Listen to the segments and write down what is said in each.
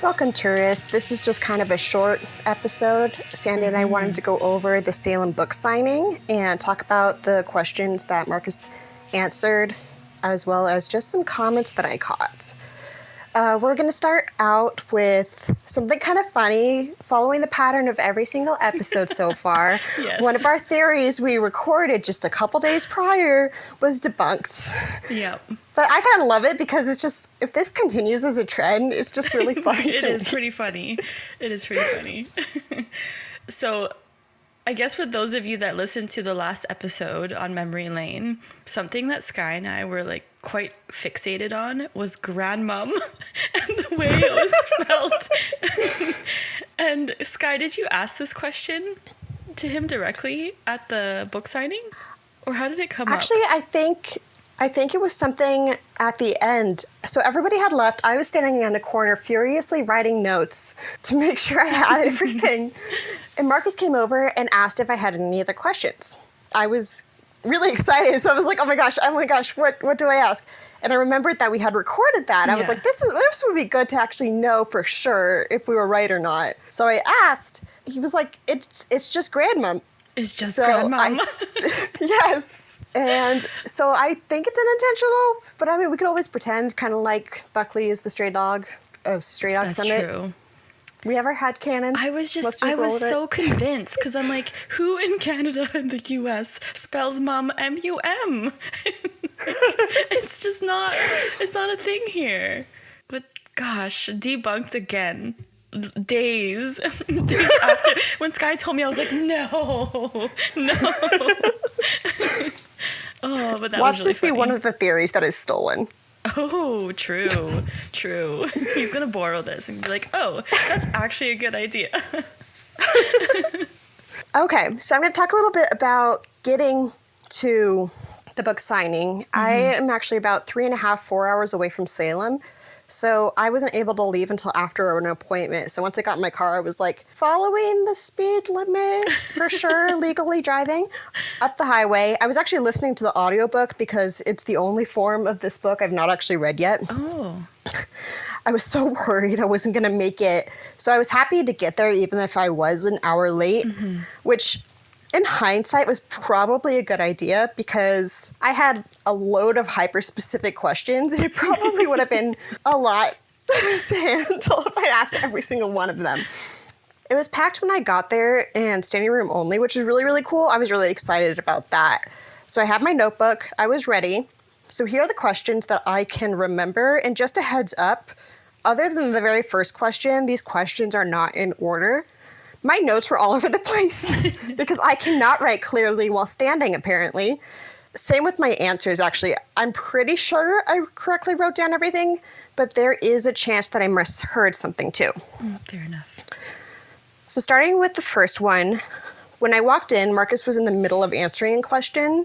Welcome, tourists. This is just kind of a short episode. Sandy and I wanted to go over the Salem book signing and talk about the questions that Marcus answered, as well as just some comments that I caught. We're going to start out with something kind of funny, following the pattern of every single episode so far. Yes. One of our theories we recorded just a couple days prior was debunked. Yep. But I kind of love it because it's just, if this continues as a trend, it's just really funny. It is pretty funny. It is pretty funny. So I guess for those of you that listened to the last episode on Memory Lane, something that Skye and I were like quite fixated on was grandmom and the way it was spelled. And Skye, did you ask this question to him directly at the book signing? Or how did it come up? Actually, I think it was something at the end. So everybody had left. I was standing in the corner furiously writing notes to make sure I had everything. And Marcus came over and asked if I had any other questions. I was really excited. So I was like, oh my gosh, what do I ask? And I remembered that we had recorded that. I was like, this would be good to actually know for sure if we were right or not. So I asked. He was like, it's just grandmom. It's just grandmom. Yes. And so I think it's unintentional, but I mean, we could always pretend, kind of like Buckley is the stray dog of Stray Dog Summit. That's true. We ever had cannons? I was so convinced because I'm like, who in Canada and the US spells mum M-U-M? It's just not, it's not a thing here. But gosh, debunked again. Days after, when Skye told me, I was like, no. Oh, but that Watch was really this be funny. one of the theories that is stolen. Oh, true. He's going to borrow this and be like, oh, that's actually a good idea. Okay, so I'm going to talk a little bit about getting to the book signing. Mm-hmm. I am actually about 3.5, 4 hours away from Salem. So I wasn't able to leave until after an appointment. So once I got in my car, I was like, following the speed limit for sure, legally driving up the highway. I was actually listening to the audiobook because it's the only form of this book I've not actually read yet. Oh. I was so worried I wasn't going to make it. So I was happy to get there even if I was an hour late, which in hindsight was probably a good idea because I had a load of hyper-specific questions and it probably would have been a lot to handle if I asked every single one of them. It was packed when I got there and standing room only, which is really, really cool. I was really excited about that. So I had my notebook. I was ready. So here are the questions that I can remember. And just a heads up, other than the very first question, these questions are not in order. My notes were all over the place because I cannot write clearly while standing, apparently. Same with my answers, actually. I'm pretty sure I correctly wrote down everything, but there is a chance that I misheard something too. Fair enough. So starting with the first one, when I walked in, Marcus was in the middle of answering a question.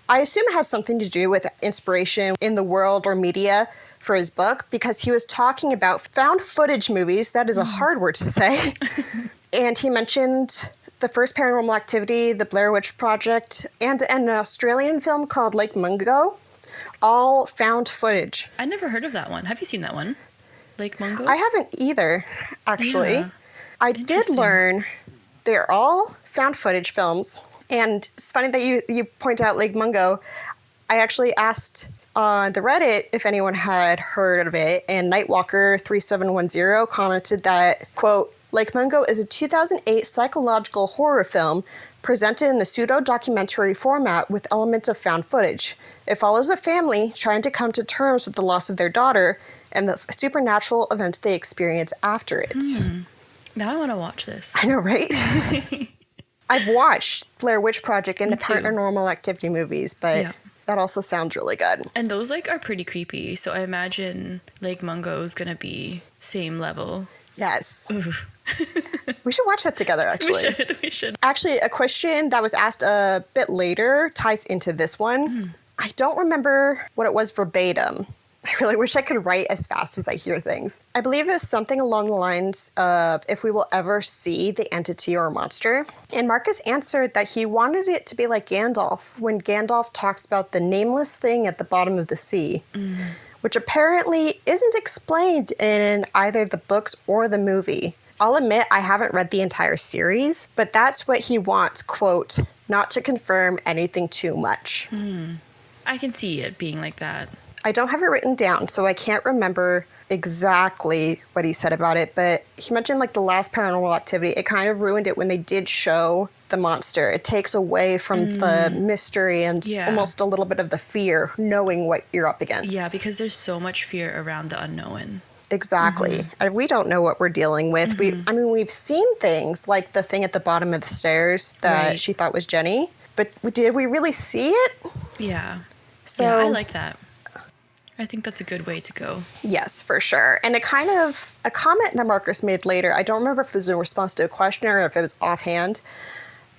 I assume it has something to do with inspiration in the world or media for his book because he was talking about found footage movies. That is a hard word to say. And he mentioned the first Paranormal Activity, the Blair Witch Project, and an Australian film called Lake Mungo, all found footage. I never heard of that one. Have you seen that one? Lake Mungo? I haven't either, actually. Yeah. I did learn they're all found footage films. And it's funny that you point out Lake Mungo. I actually asked on the Reddit if anyone had heard of it, and Nightwalker3710 commented that, quote, Lake Mungo is a 2008 psychological horror film presented in the pseudo-documentary format with elements of found footage. It follows a family trying to come to terms with the loss of their daughter and the supernatural events they experience after it. Now I want to watch this. I know, right? I've watched Blair Witch Project and the Paranormal Activity movies, but that also sounds really good. And those like are pretty creepy, so I imagine Lake Mungo is going to be same level. Yes. We should watch that together, actually. We should. Actually, a question that was asked a bit later ties into this one. I don't remember what it was verbatim. I really wish I could write as fast as I hear things. I believe it was something along the lines of if we will ever see the entity or monster. And Marcus answered that he wanted it to be like Gandalf when Gandalf talks about the nameless thing at the bottom of the sea. which apparently isn't explained in either the books or the movie. I'll admit I haven't read the entire series, but that's what he wants, quote, not to confirm anything too much. I can see it being like that. I don't have it written down, so I can't remember exactly what he said about it, but he mentioned like the last Paranormal Activity. It kind of ruined it when they did show the monster. It takes away from the mystery and almost a little bit of the fear, knowing what you're up against. Yeah, because there's so much fear around the unknown. Exactly. And we don't know what we're dealing with. We've seen things like the thing at the bottom of the stairs that she thought was Jenny, but did we really see it? Yeah. So yeah, I like that. I think that's a good way to go. Yes, for sure. And a comment that Marcus made later, I don't remember if it was in response to a question or if it was offhand,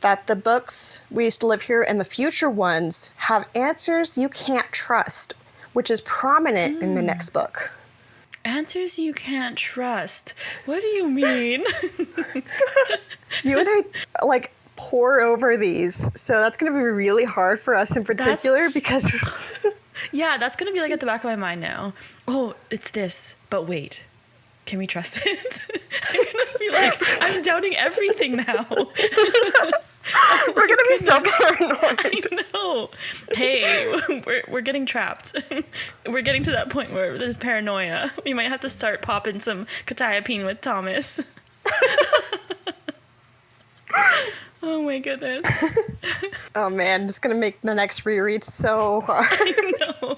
that the books We Used to Live Here and the future ones have answers you can't trust, which is prominent in the next book. Answers you can't trust. What do you mean? You and I, like, pour over these, so that's going to be really hard for us in particular because... Yeah, that's going to be like at the back of my mind now. Oh, it's this, but wait. Can we trust it? I'm going to be like, I'm doubting everything now. We're going to be so paranoid. I know. Hey, we're getting trapped. We're getting to that point where there's paranoia. We might have to start popping some quetiapine with Thomas. Oh my goodness. Oh man, it's going to make the next reread so hard. I know.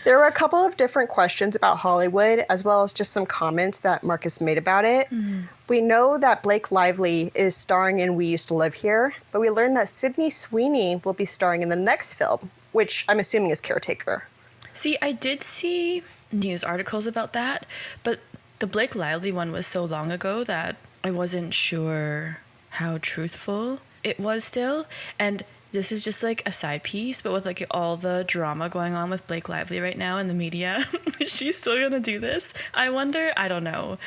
There were a couple of different questions about Hollywood, as well as just some comments that Marcus made about it. We know that Blake Lively is starring in We Used to Live Here, but we learned that Sydney Sweeney will be starring in the next film, which I'm assuming is Caretaker. See, I did see news articles about that, but the Blake Lively one was so long ago that I wasn't sure how truthful it was still. And this is just like a side piece, but with like all the drama going on with Blake Lively right now in the media, is she still gonna do this? I wonder. I don't know.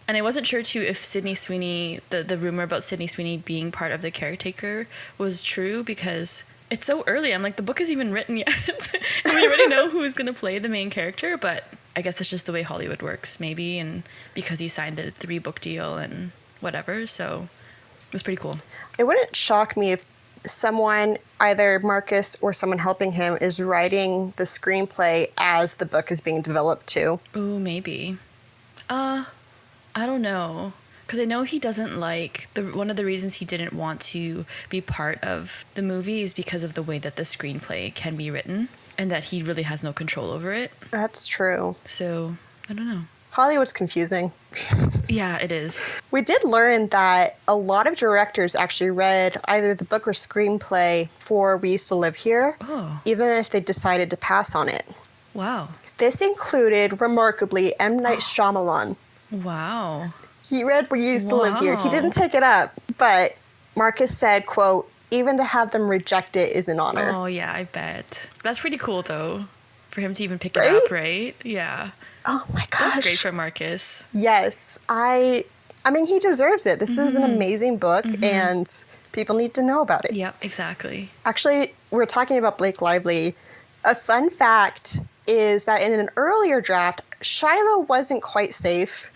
And I wasn't sure too if Sydney Sweeney, the rumor about Sydney Sweeney being part of the Caretaker was true, because it's so early. I'm like, the book isn't even written yet. And we already know who's gonna play the main character, but I guess it's just the way Hollywood works, maybe, and because he signed the 3-book deal and whatever, so it was pretty cool. It wouldn't shock me if someone, either Marcus or someone helping him, is writing the screenplay as the book is being developed too. Oh, maybe. I don't know. Because I know he doesn't like... one of the reasons he didn't want to be part of the movie is because of the way that the screenplay can be written, and that he really has no control over it. That's true. So, I don't know. Hollywood's confusing. Yeah, it is. We did learn that a lot of directors actually read either the book or screenplay for We Used to Live Here, even if they decided to pass on it. Wow. This included, remarkably, M. Night Shyamalan. Wow. He read We Used to Live Here. He didn't take it up, but Marcus said, quote, even to have them reject it is an honor. Oh, yeah, I bet. That's pretty cool, though, for him to even pick it up, right? Yeah. Oh, my gosh. That's great for Marcus. Yes. I mean, he deserves it. This is an amazing book, and people need to know about it. Yep, exactly. Actually, we're talking about Blake Lively. A fun fact is that in an earlier draft, Shiloh wasn't quite safe,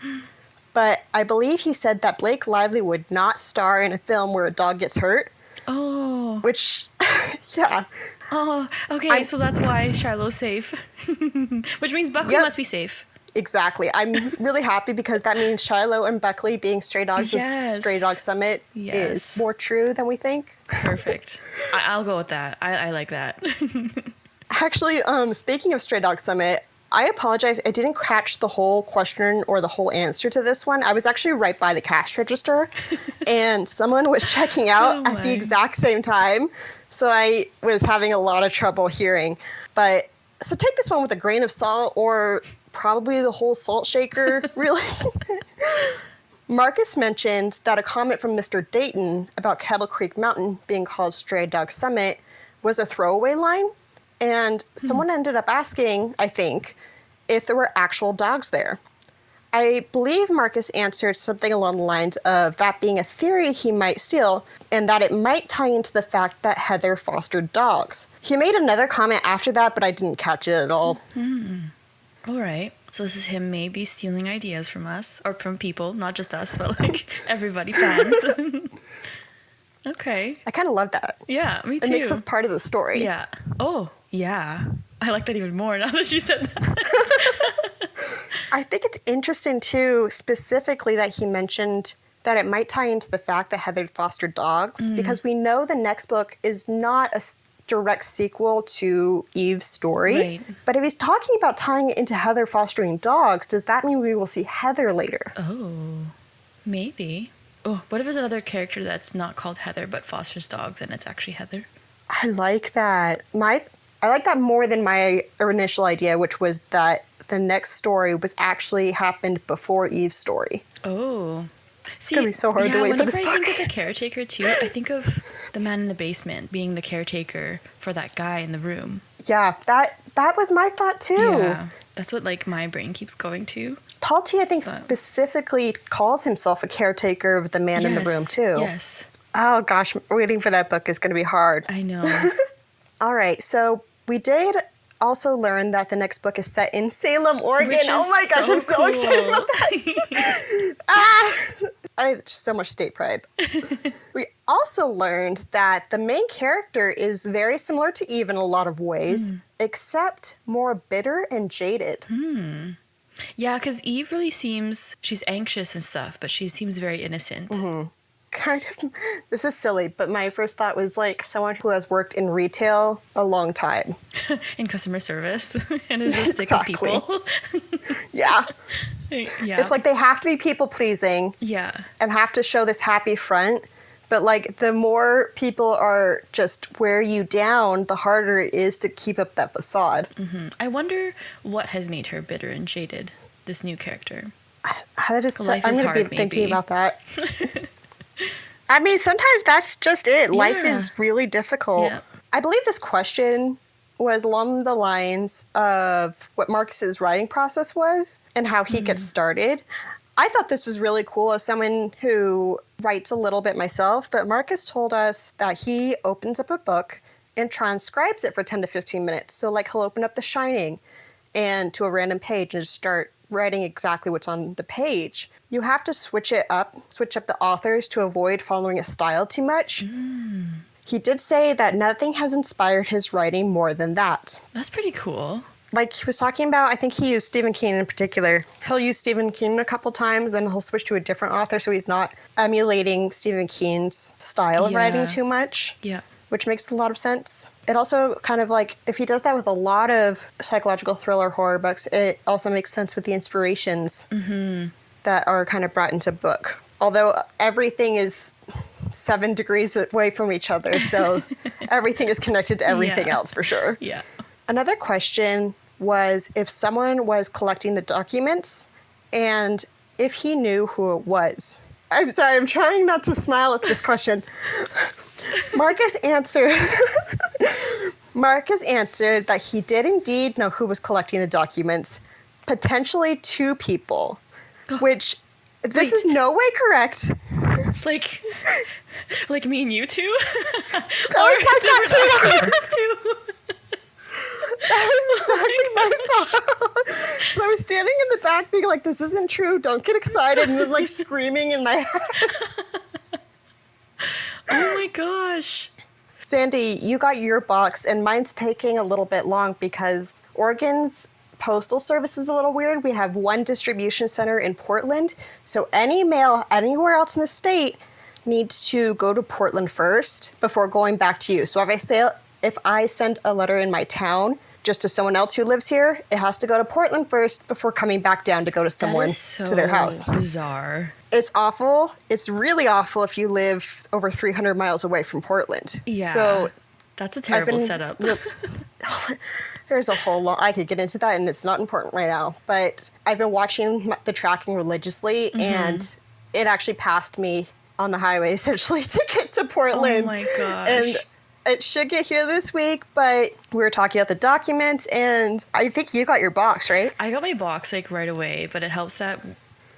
but I believe he said that Blake Lively would not star in a film where a dog gets hurt. Oh. Which, yeah. Oh, okay, so that's why Shiloh's safe. Which means Buckley must be safe. Exactly. I'm really happy because that means Shiloh and Buckley being stray dogs of Stray Dog Summit is more true than we think. Perfect. I'll go with that. I like that. Actually, speaking of Stray Dog Summit, I apologize. I didn't catch the whole question or the whole answer to this one. I was actually right by the cash register, and someone was checking out at the exact same time. So I was having a lot of trouble hearing. But so take this one with a grain of salt, or probably the whole salt shaker, really. Marcus mentioned that a comment from Mr. Dayton about Kettle Creek Mountain being called Stray Dog Summit was a throwaway line. And someone ended up asking, I think, if there were actual dogs there. I believe Marcus answered something along the lines of that being a theory he might steal, and that it might tie into the fact that Heather fostered dogs. He made another comment after that, but I didn't catch it at all. All right. So this is him maybe stealing ideas from us, or from people, not just us, but like everybody, fans. Okay. I kind of love that. Yeah, me too. It makes us part of the story. Yeah. Oh, yeah. I like that even more now that you said that. I think it's interesting, too, specifically that he mentioned that it might tie into the fact that Heather fostered dogs, because we know the next book is not a direct sequel to Eve's story. Right. But if he's talking about tying it into Heather fostering dogs, does that mean we will see Heather later? Oh, maybe. Oh, what if there's another character that's not called Heather but fosters dogs and it's actually Heather? I like that. I like that more than my initial idea, which was that the next story was actually happened before Eve's story. Oh. It's going to be so hard to wait for this book. Whenever I think of the caretaker, too, I think of the man in the basement being the caretaker for that guy in the room. Yeah, that was my thought, too. Yeah, that's what, like, my brain keeps going to. Paul T, I think, specifically calls himself a caretaker of the man in the room, too. Yes. Oh, gosh, waiting for that book is going to be hard. I know. All right, so we did also learn that the next book is set in Salem, Oregon. Oh my gosh, I'm so excited about that. I have so much state pride. We also learned that the main character is very similar to Eve in a lot of ways, except more bitter and jaded. Yeah, because Eve really seems, she's anxious and stuff, but she seems very innocent. Kind of, this is silly, but my first thought was like someone who has worked in retail a long time. In customer service and is just sick of people. Yeah. Yeah. It's like they have to be people pleasing. Yeah. And have to show this happy front. But like the more people are just wear you down, the harder it is to keep up that facade. I wonder what has made her bitter and jaded, this new character. I'm Life going is to be hard, thinking maybe. about that. I mean, sometimes that's just it. Life Yeah. is really difficult. Yeah. I believe this question was along the lines of what Marcus's writing process was and how he gets started. I thought this was really cool as someone who writes a little bit myself, but Marcus told us that he opens up a book and transcribes it for 10 to 15 minutes. So like he'll open up The Shining and to a random page and just start writing exactly what's on the page. You have to switch up the authors to avoid following a style too much. He did say that nothing has inspired his writing more than that. That's pretty cool. Like he was talking about, I think he used Stephen King in particular. He'll use Stephen King a couple times, then he'll switch to a different author so he's not emulating Stephen King's style of writing too much. Yeah. Which makes a lot of sense. It also kind of like, if he does that with a lot of psychological thriller horror books, it also makes sense with the inspirations that are kind of brought into book. Although everything is 7 degrees away from each other, so everything is connected to everything else for sure. Yeah. Another question was if someone was collecting the documents and if he knew who it was. I'm sorry, I'm trying not to smile at this question. Marcus answered that he did indeed know who was collecting the documents, potentially 2 people, which this is no way correct. Like me and you two? That was my thought too. That was exactly my thought. So I was standing in the back being like, this isn't true, don't get excited, and then like screaming in my head. Oh my gosh. Sandy, you got your box, and mine's taking a little bit long because Oregon's postal service is a little weird. We have one distribution center in Portland, so any mail anywhere else in the state needs to go to Portland first before going back to you. So if I send a letter in my town just to someone else who lives here, it has to go to Portland first before coming back down to go to someone to their house. Bizarre. It's awful. It's really awful if you live over 300 miles away from Portland. Yeah. So that's a terrible setup. There's a whole lot. I could get into that, and it's not important right now. But I've been watching the tracking religiously, and it actually passed me on the highway essentially to get to Portland. Oh my gosh. And it should get here this week, but we were talking about the documents, and I think you got your box, right? I got my box like right away, but it helps that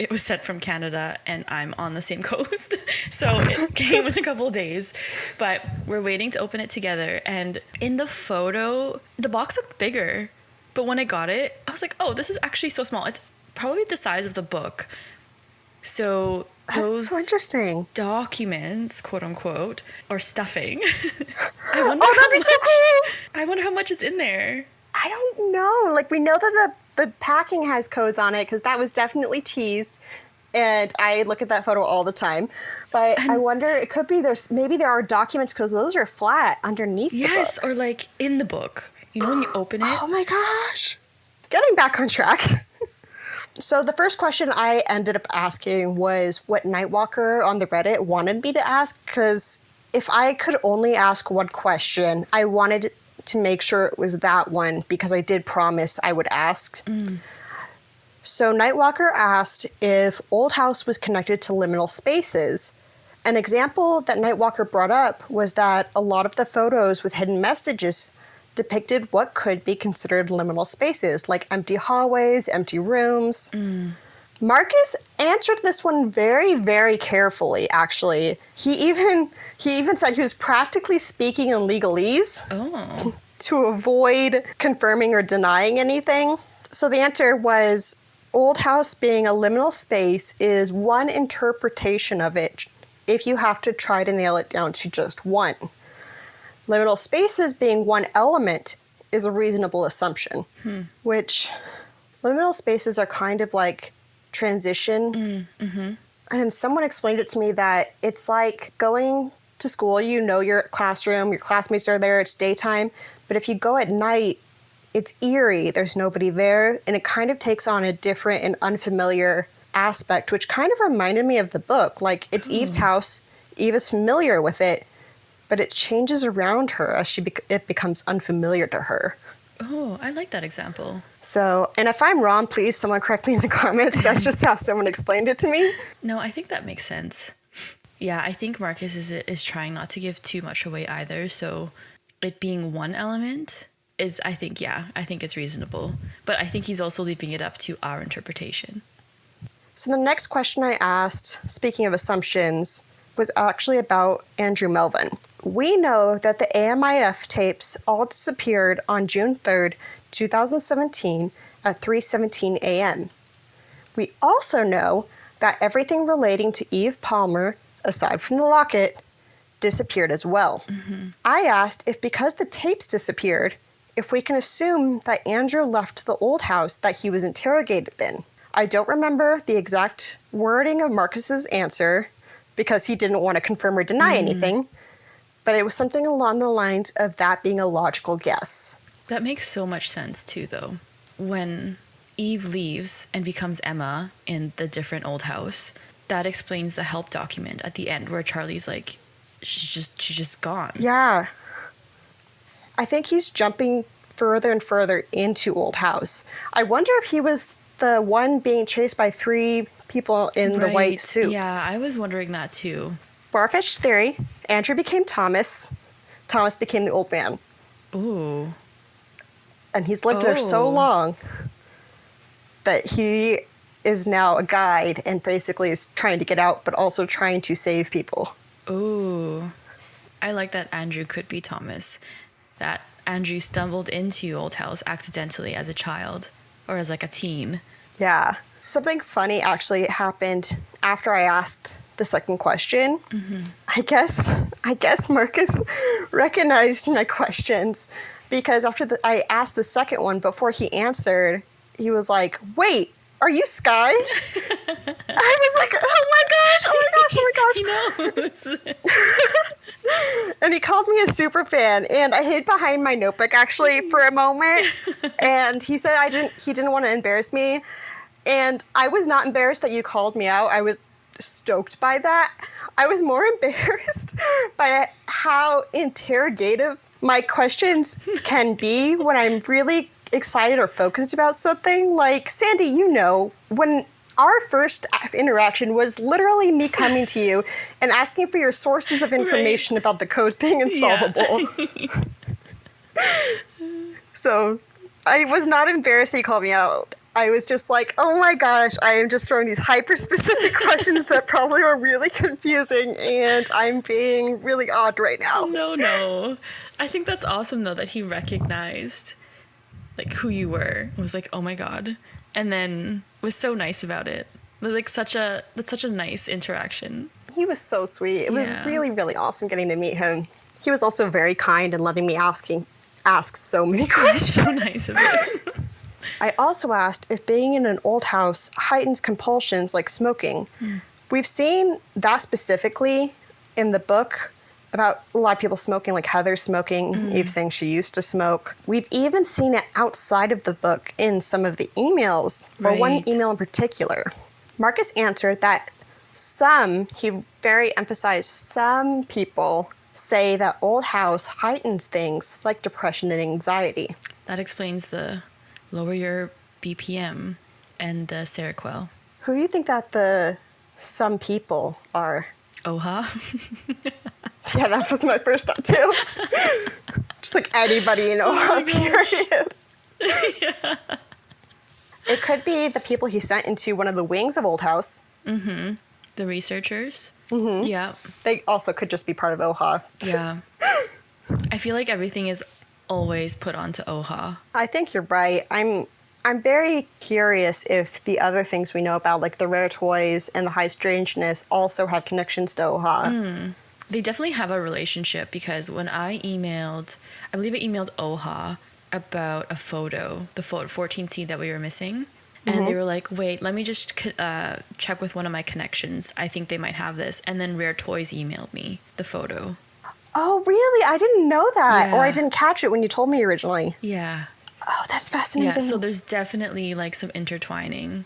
it was sent from Canada and I'm on the same coast. So it came in a couple of days, but we're waiting to open it together. And in the photo, the box looked bigger But when I got it, I was like, oh, this is actually so small. It's probably the size of the book. So That's so interesting. documents, quote unquote, are stuffing. I wonder Oh, that'd be so cool. I wonder how much is in there. I don't know. Like, we know that the packing has codes on it because that was definitely teased. And I look at that photo all the time. But I wonder, it could be maybe there are documents because those are flat underneath the book. Yes, or like in the book. You know when you open it? Oh my gosh. Getting back on track. So the first question I ended up asking was what Nightwalker on the Reddit wanted me to ask, because if I could only ask one question, I wanted to make sure it was that one because I did promise I would ask. So Nightwalker asked if Old House was connected to liminal spaces. An example that Nightwalker brought up was that a lot of the photos with hidden messages depicted what could be considered liminal spaces, like empty hallways, empty rooms. Marcus answered this one very, very carefully, actually. He even said he was practically speaking in legalese to avoid confirming or denying anything. So the answer was, Old House being a liminal space is one interpretation of it if you have to try to nail it down to just one. Liminal spaces being one element is a reasonable assumption, which liminal spaces are kind of like transition. And someone explained it to me that it's like going to school, you know your classroom, your classmates are there, it's daytime, but if you go at night, it's eerie, there's nobody there, and it kind of takes on a different and unfamiliar aspect, which kind of reminded me of the book. Like, it's Eve's house, Eve is familiar with it, but it changes around her as it becomes unfamiliar to her. Oh, I like that example. So, and if I'm wrong, please someone correct me in the comments. That's just how someone explained it to me. No, I think that makes sense. Yeah, I think Marcus is trying not to give too much away either. So it being one element is, I think it's reasonable. But I think he's also leaving it up to our interpretation. So the next question I asked, speaking of assumptions, was actually about Andrew Melvin. We know that the AMIF tapes all disappeared on June 3rd, 2017 at 3:17 a.m. We also know that everything relating to Eve Palmer, aside from the locket, disappeared as well. I asked if because the tapes disappeared, if we can assume that Andrew left the old house that he was interrogated in. I don't remember the exact wording of Marcus's answer because he didn't want to confirm or deny anything, but it was something along the lines of that being a logical guess. That makes so much sense too, though. When Eve leaves and becomes Emma in the different old house, that explains the help document at the end where Charlie's like, she's just gone. Yeah. I think he's jumping further and further into old house. I wonder if he was the one being chased by three people in the white suits. Yeah, I was wondering that too. Far-fetched theory. Andrew became Thomas. Thomas became the old man. Ooh. And he's lived there so long that he is now a guide and basically is trying to get out, but also trying to save people. Ooh. I like that Andrew could be Thomas. That Andrew stumbled into Old House accidentally as a child or as like a teen. Yeah. Something funny actually happened after I asked the second question. I guess Marcus recognized my questions because after I asked the second one, before he answered, he was like, "Wait, are you Skye?" I was like, oh my gosh. He knows. And he called me a super fan, and I hid behind my notebook actually for a moment. And he said he didn't want to embarrass me. And I was not embarrassed that you called me out. I was stoked by that. I was more embarrassed by how interrogative my questions can be when I'm really excited or focused about something. Like, Sandy, you know, when our first interaction was literally me coming to you and asking for your sources of information about the codes being unsolvable. Yeah. So I was not embarrassed that you called me out. I was just like, oh my gosh, I am just throwing these hyper-specific questions that probably are really confusing, and I'm being really odd right now. No. I think that's awesome, though, that he recognized like who you were. It was like, oh my God. And then was so nice about it. Like that's such a nice interaction. He was so sweet. It was Yeah. really, really awesome getting to meet him. He was also very kind and letting me ask so many questions. So nice of it. I also asked if being in an old house heightens compulsions like smoking. We've seen that specifically in the book about a lot of people smoking, like Heather smoking, Eve saying she used to smoke. We've even seen it outside of the book in some of the emails, or one Right. email in particular. Marcus answered that he very emphasized some people say that old house heightens things like depression and anxiety. That explains the lower your BPM and the Seroquel. Who do you think that the some people are? Oha. Yeah, that was my first thought too. Just like anybody in Oha, period. Yeah. It could be the people he sent into one of the wings of Old House. The researchers. Yeah. They also could just be part of Oha. Yeah. I feel like everything is always put onto Oha. I think you're right. I'm very curious if the other things we know about, like the rare toys and the high strangeness, also have connections to Oha. They definitely have a relationship because when I believe I emailed Oha about a photo, the 14C that we were missing. And they were like, wait, let me just check with one of my connections. I think they might have this. And then Rare Toys emailed me the photo. Oh, really? I didn't know that. Yeah. Or I didn't catch it when you told me originally. Yeah. Oh, that's Yeah, fascinating. so there's definitely like some intertwining.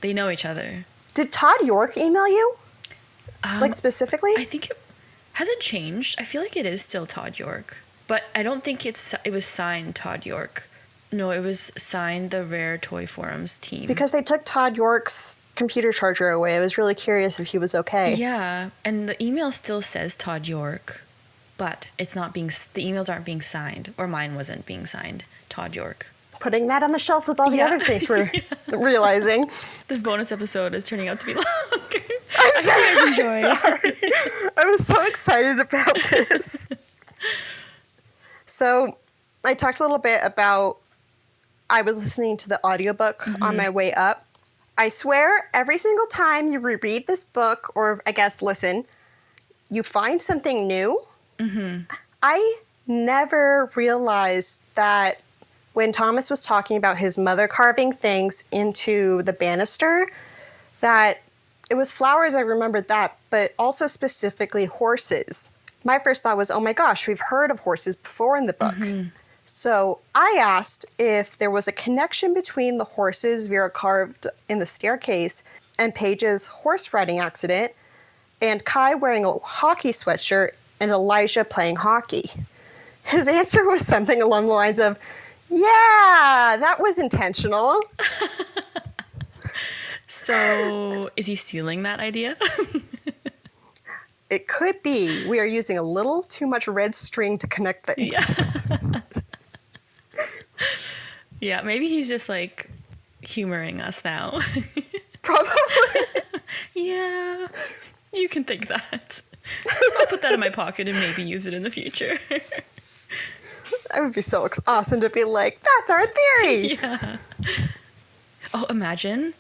They know each other. Did Todd York email you? Like specifically? I think has it changed? I feel like it is still Todd York. But I don't think it was signed Todd York. No, it was signed the Rare Toy Forums team. Because they took Todd York's computer charger away. I was really curious if he was okay. Yeah, and the email still says Todd York, but it's not the emails aren't being signed, or mine wasn't being signed, Todd York. Putting that on the shelf with all the Yeah. other things we're realizing. This bonus episode is turning out to be longer. I'm sorry. Enjoy. I'm sorry. I was so excited about this. So I talked a little bit about I was listening to the audiobook on my way up. I swear every single time you reread this book, or I guess listen, you find something new. I never realized that when Thomas was talking about his mother carving things into the banister, that it was flowers, I remembered that, but also specifically horses. My first thought was, oh my gosh, we've heard of horses before in the book. So I asked if there was a connection between the horses Vera carved in the staircase and Paige's horse riding accident, and Kai wearing a hockey sweatshirt and Elijah playing hockey. His answer was something along the lines of, yeah, that was intentional. So, is he stealing that idea? It could be we are using a little too much red string to connect things. Yeah. Yeah, maybe he's just like humoring us now. Probably. Yeah, you can think that. I'll put that in my pocket and maybe use it in the future. That would be so awesome to be like, that's our theory. Yeah. Oh, imagine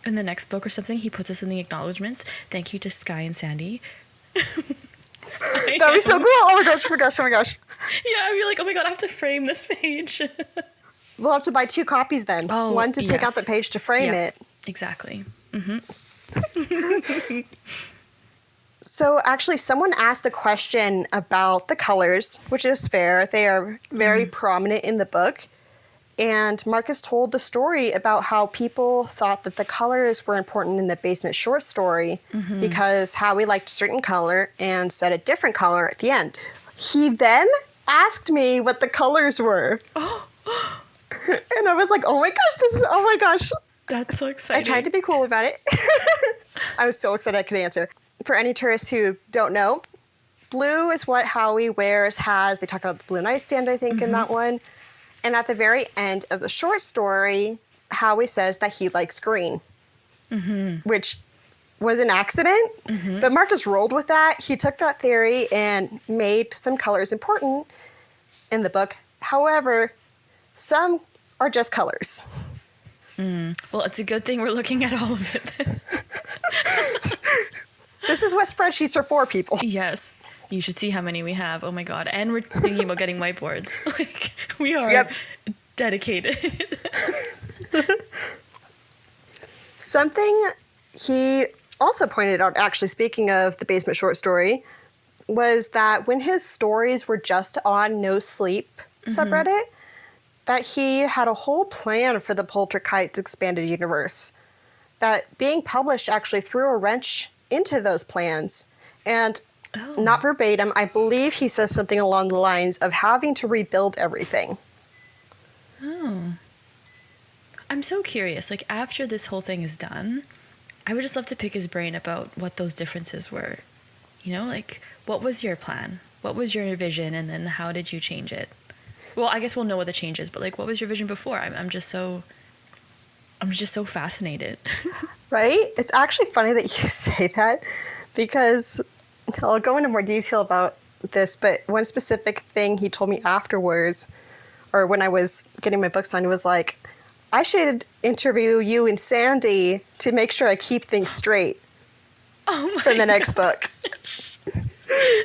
in the next book or something, he puts us in the acknowledgements. Thank you to Skye and Sandy. That'd be so cool. Oh my gosh, oh my gosh, oh my gosh. Yeah, I'd be like, oh my god, I have to frame this page. We'll have to buy 2 copies then. Oh, One to take out the yes. page to frame Yeah, it. exactly. So actually, someone asked a question about the colors, which is fair. They are very prominent in the book. And Marcus told the story about how people thought that the colors were important in the basement short story because Howie liked a certain color and said a different color at the end. He then asked me what the colors were. And I was like, oh my gosh, That's so exciting. I tried to be cool about it. I was so excited I could answer. For any tourists who don't know, blue is what Howie wears, they talk about the blue nightstand, I think, in that one. And at the very end of the short story, Howie says that he likes green, which was an accident. But Marcus rolled with that. He took that theory and made some colors important in the book. However, Some are just colors. Well, it's a good thing we're looking at all of it. This is what spreadsheets are for, people. Yes. You should see how many we have. Oh my God. And we're thinking about getting whiteboards. Like, we are dedicated. Something he also pointed out, actually, speaking of the basement short story, was that when his stories were just on No Sleep subreddit, that he had a whole plan for the Polterkites Expanded Universe. That being published actually threw a wrench into those plans. And not verbatim, I believe he says something along the lines of having to rebuild everything. Oh. I'm so curious. Like, after this whole thing is done, I would just love to pick his brain about what those differences were. You know, like, what was your plan? What was your vision? And then how did you change it? Well, I guess we'll know what the change is, but like, what was your vision before? I'm just so fascinated. Right? It's actually funny that you say that, because I'll go into more detail about this, but one specific thing he told me afterwards, or when I was getting my book signed, was like, I should interview you and Sandy to make sure I keep things straight for the next book.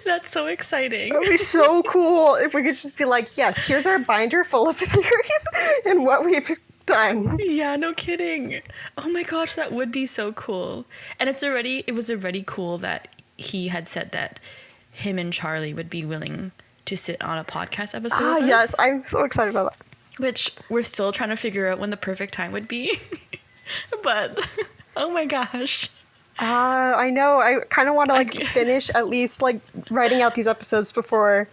That's so exciting. It would be so cool if we could just be like, yes, here's our binder full of theories and what we've done. Yeah, no kidding. Oh my gosh, that would be so cool. And it was already cool that he had said that him and Charlie would be willing to sit on a podcast episode with us. Yes, I'm so excited about that. Which we're still trying to figure out when the perfect time would be. But, oh my gosh. I know. I kind of want to finish at least writing out these episodes before,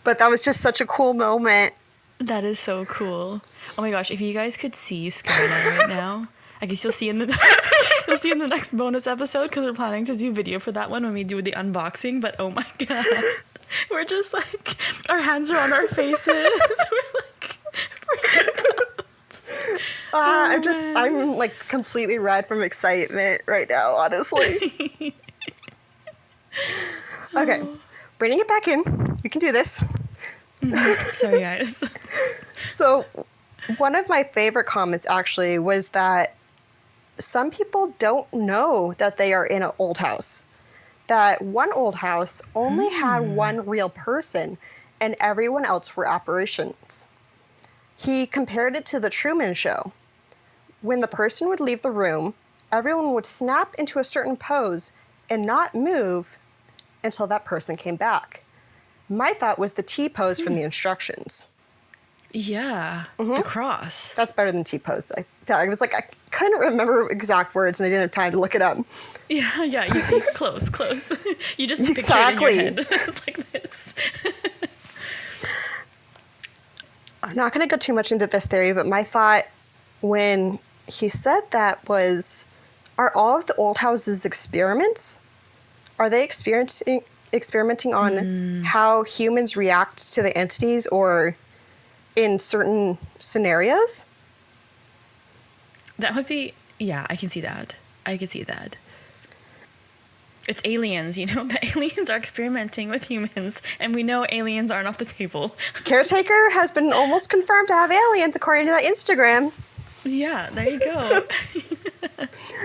but that was just such a cool moment. That is so cool. Oh my gosh, if you guys could see Skye right now, I guess you'll see in the next bonus episode, because we're planning to do video for that one when we do the unboxing. But oh my God, we're just like, our hands are on our faces. We're like, I'm like completely red from excitement right now, honestly. Okay, bringing it back in. We can do this. Sorry, guys. So, one of my favorite comments actually was that some people don't know that they are in an old house. That one old house only had one real person, and everyone else were apparitions. He compared it to the Truman Show. When the person would leave the room, everyone would snap into a certain pose and not move until that person came back. My thought was the T pose from the instructions. Yeah, the cross. That's better than T pose. I was like, I couldn't remember exact words and I didn't have time to look it up. Yeah, you close. You just Exactly. picture it in your head. It's like this. I'm not going to go too much into this theory, but my thought when he said that was, are all of the old houses experiments? Are they experimenting on how humans react to the entities or in certain scenarios? That would be, yeah, I can see that. It's aliens, you know? The aliens are experimenting with humans, and we know aliens aren't off the table. Caretaker has been almost confirmed to have aliens, according to that Instagram. Yeah, there you go.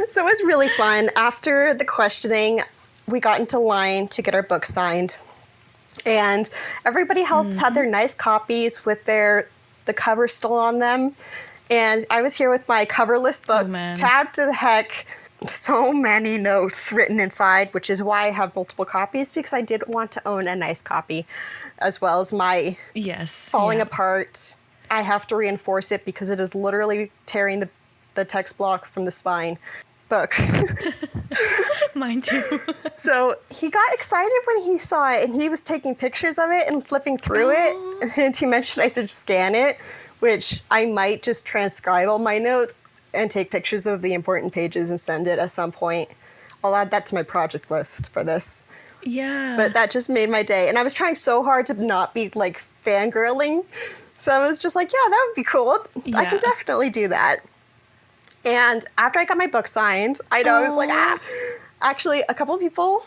So it was really fun. After the questioning, we got into line to get our book signed. And everybody else had their nice copies with the cover still on them. And I was here with my coverless book, tabbed to the heck. So many notes written inside, which is why I have multiple copies, because I did want to own a nice copy, as well as my falling apart. I have to reinforce it because it is literally tearing the text block from the spine book. Mine too. So he got excited when he saw it, and he was taking pictures of it and flipping through it. And he mentioned I should scan it, which I might just transcribe all my notes and take pictures of the important pages and send it at some point. I'll add that to my project list for this. Yeah. But that just made my day. And I was trying so hard to not be like fangirling. So I was just like, yeah, that would be cool. Yeah. I can definitely do that. And after I got my book signed, I know I was like, Actually, a couple of people,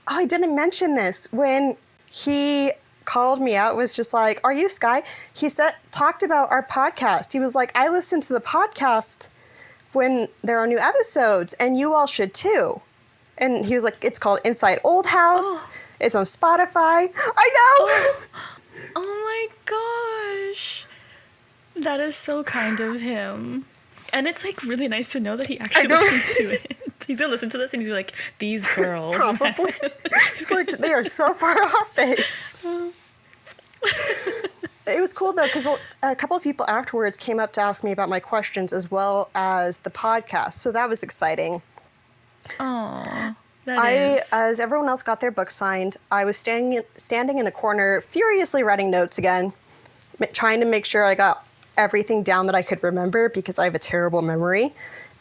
I didn't mention this. When he called me out was just like, "Are you Skye?" He talked about our podcast. He was like, "I listen to the podcast when there are new episodes, and you all should too." And he was like, "It's called Inside Old House. Oh. It's on Spotify." I know. Oh my gosh. That is so kind of him. And it's like really nice to know that he actually listens to it. He's gonna listen to this and he's like, these girls. Probably. He's like, they are so far off base. It was cool though, because a couple of people afterwards came up to ask me about my questions as well as the podcast. So that was exciting. Oh, is. As everyone else got their book signed, I was standing in a corner, furiously writing notes again, trying to make sure I got everything down that I could remember because I have a terrible memory.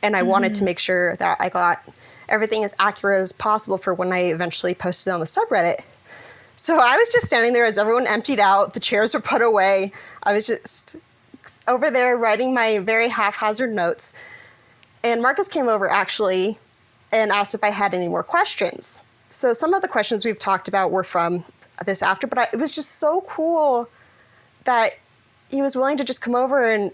And I wanted to make sure that I got everything as accurate as possible for when I eventually posted on the subreddit. So I was just standing there as everyone emptied out, the chairs were put away. I was just over there writing my very haphazard notes. And Marcus came over actually and asked if I had any more questions. So some of the questions we've talked about were from this after, but it was just so cool that he was willing to just come over and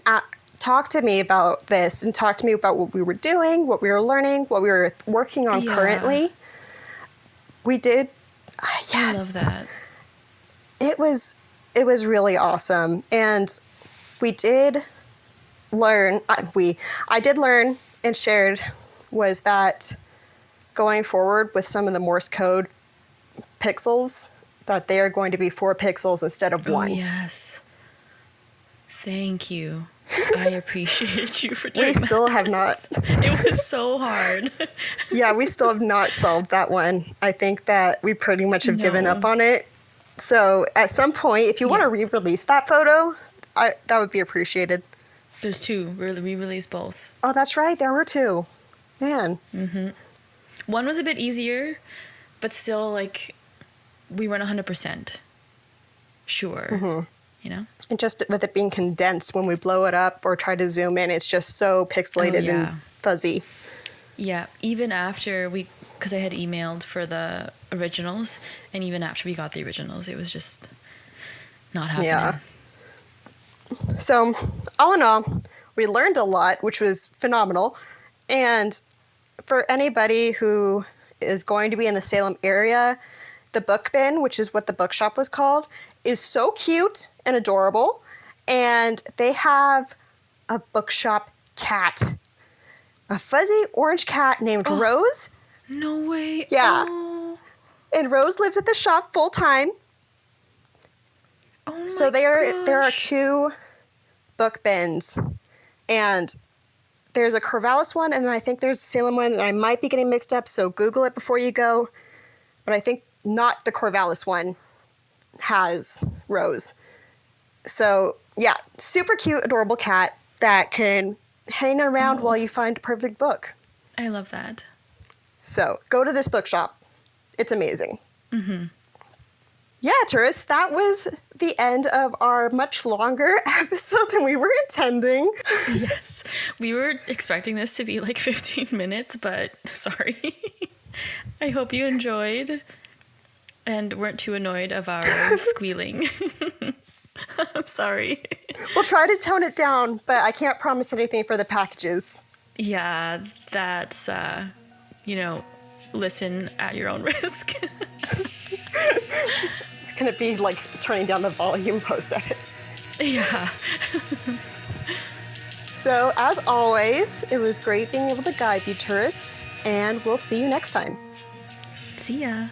talk to me about this and talk to me about what we were doing, what we were learning, what we were working on currently. We did, yes. I love that. It was really awesome. And we did learn, I did learn and shared was that going forward with some of the Morse code pixels, that they are going to be 4 pixels instead of 1. Oh, yes. Thank you. I appreciate you for doing that. We still have not. It was so hard. Yeah, we still have not solved that one. I think that we pretty much have given up on it. So at some point, if you want to re-release that photo, that would be appreciated. There's 2. We re-released both. Oh, that's right. There were 2. Man. Mm-hmm. One was a bit easier, but still, like, we weren't 100% sure. Mm-hmm. You know? And just with it being condensed, when we blow it up or try to zoom in, it's just so pixelated and fuzzy. Yeah, even after because I had emailed for the originals, and even after we got the originals, it was just not happening. Yeah. So, all in all, we learned a lot, which was phenomenal. And for anybody who is going to be in the Salem area, the Bookbin, which is what the bookshop was called, is so cute and adorable. And they have a bookshop cat, a fuzzy orange cat named Rose. No way. Yeah. Oh. And Rose lives at the shop full time. Oh my so there are 2 book bins, and there's a Corvallis one, and then I think there's a Salem one, and I might be getting mixed up, so Google it before you go. But I think not the Corvallis one has Rose. So, yeah, super cute, adorable cat that can hang around while you find a perfect book. I love that. So, go to this bookshop. It's amazing. Mm-hmm. Yeah, tourists, that was the end of our much longer episode than we were intending. Yes. We were expecting this to be like 15 minutes, but sorry. I hope you enjoyed and weren't too annoyed of our squealing. I'm sorry. We'll try to tone it down, but I can't promise anything for the packages. Yeah, that's, listen at your own risk. Can it be like turning down the volume post-edit? Yeah. So, as always, it was great being able to guide you, tourists, and we'll see you next time. See ya.